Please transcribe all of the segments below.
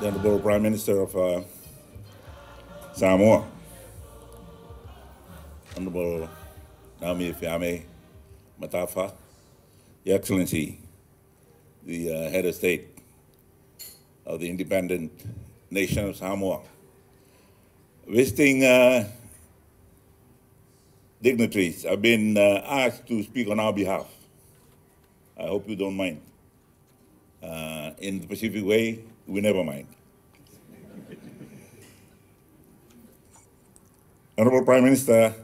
the Honourable Prime Minister of Samoa, Honourable Naomi, Fiame, Matafa, Your Excellency, the Head of State of the independent nation of Samoa, visiting dignitaries. I've been asked to speak on our behalf. I hope you don't mind. In the Pacific way, we never mind. Honourable Prime Minister,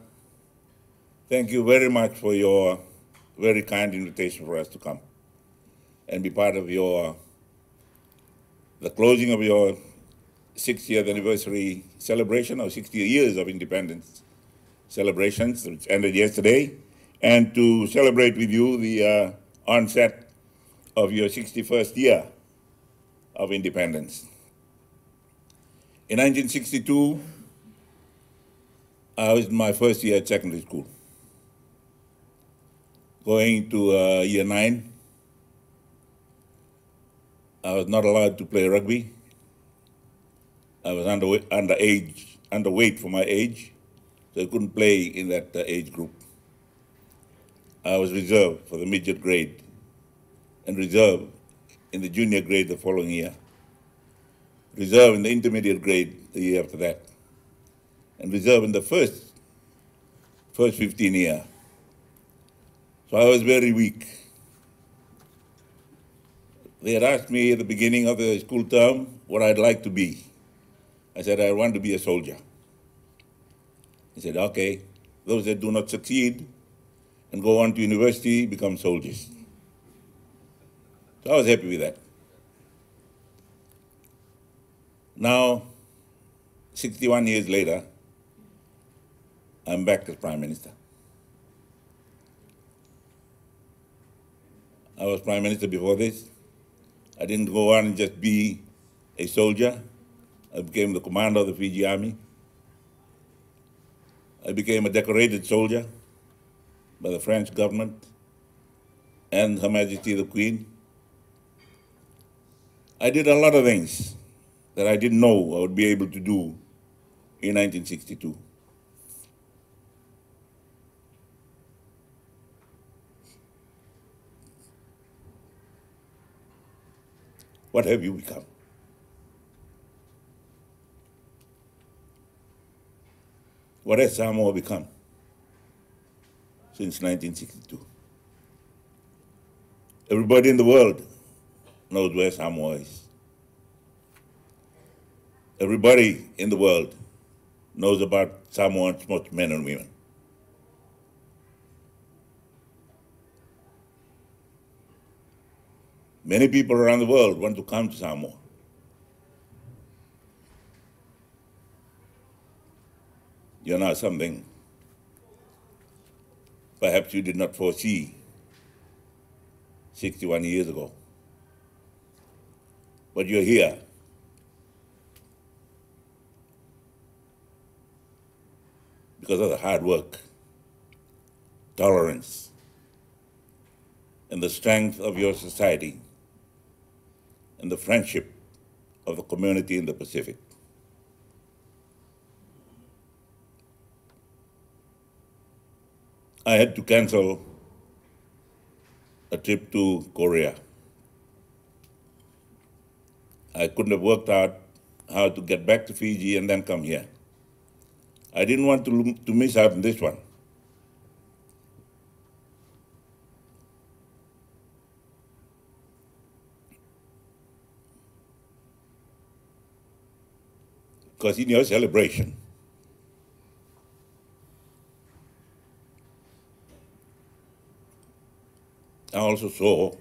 thank you very much for your very kind invitation for us to come and be part of the closing of your 60th anniversary celebration, or 60 years of independence celebrations, which ended yesterday, and to celebrate with you the onset of your 61st year of independence. In 1962, I was in my first year at secondary school. Going to year 9, I was not allowed to play rugby. I was underweight for my age, so I couldn't play in that age group. I was reserved for the midget grade and reserved in the junior grade the following year, reserved in the intermediate grade the year after that, and reserved in the first 15 year. So I was very weak. They had asked me at the beginning of the school term what I'd like to be. I said, I want to be a soldier. He said, okay, those that do not succeed and go on to university become soldiers. So I was happy with that. Now, 61 years later, I'm back as Prime Minister. I was Prime Minister before this. I didn't go on and just be a soldier. I became the commander of the Fiji Army. I became a decorated soldier by the French government and Her Majesty the Queen. I did a lot of things that I didn't know I would be able to do in 1962. What have you become? What has Samoa become since 1962? Everybody in the world knows where Samoa is. Everybody in the world knows about Samoans, most men and women. Many people around the world want to come to Samoa. You know something perhaps you did not foresee 61 years ago. But you're here. Because of the hard work, tolerance, and the strength of your society, and the friendship of the community in the Pacific. I had to cancel a trip to Korea. I couldn't have worked out how to get back to Fiji and then come here. I didn't want to miss out on this one. Because in your celebration, I also saw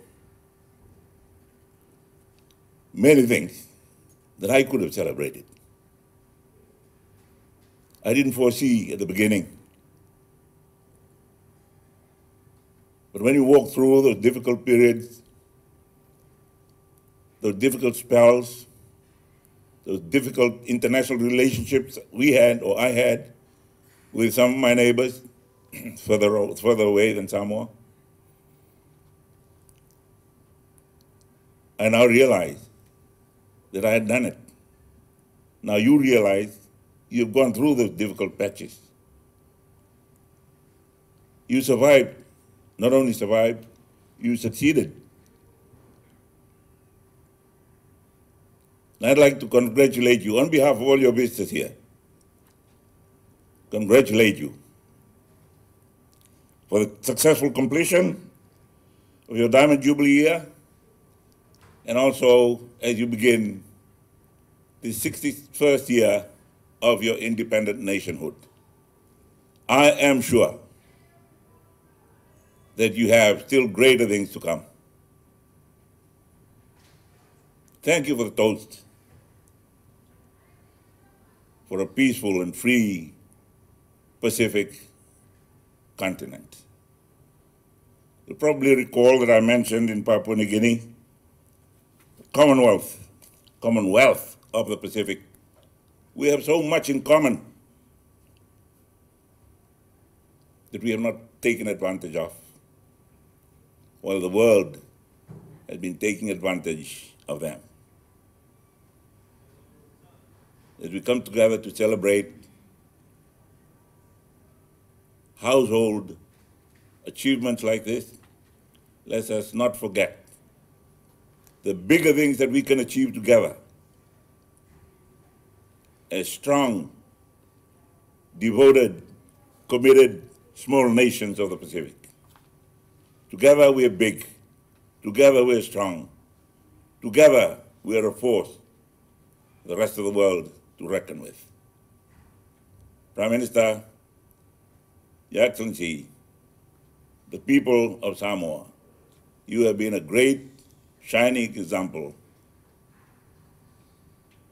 many things that I could have celebrated. I didn't foresee at the beginning. But when you walk through those difficult periods, those difficult spells, those difficult international relationships we had, or I had, with some of my neighbors further away than Samoa, I now realize that I had done it. Now you realize you've gone through those difficult patches. You survived, not only survived, you succeeded. And I'd like to congratulate you on behalf of all your visitors here. Congratulate you for the successful completion of your Diamond Jubilee year, and also as you begin the 61st year of your independent nationhood. I am sure that you have still greater things to come. Thank you for the toast for a peaceful and free Pacific continent. You probably recall that I mentioned in Papua New Guinea, Commonwealth of the Pacific. We have so much in common that we have not taken advantage of, while the world has been taking advantage of them. As we come together to celebrate household achievements like this, let us not forget the bigger things that we can achieve together as strong, devoted, committed, small nations of the Pacific. Together we are big, together we are strong, together we are a force for the rest of the world to reckon with. Prime Minister, Your Excellency, the people of Samoa, you have been a great, shining example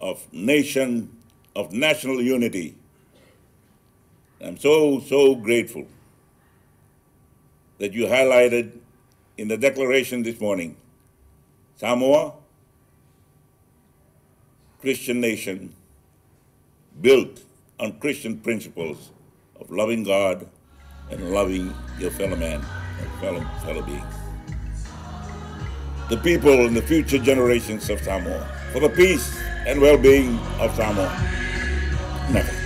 of national unity. I'm so grateful that you highlighted in the declaration this morning, Samoa, Christian nation, built on Christian principles of loving God and loving your fellow man and fellow beings. The people and the future generations of Samoa, for the peace and well-being of Samoa. Never.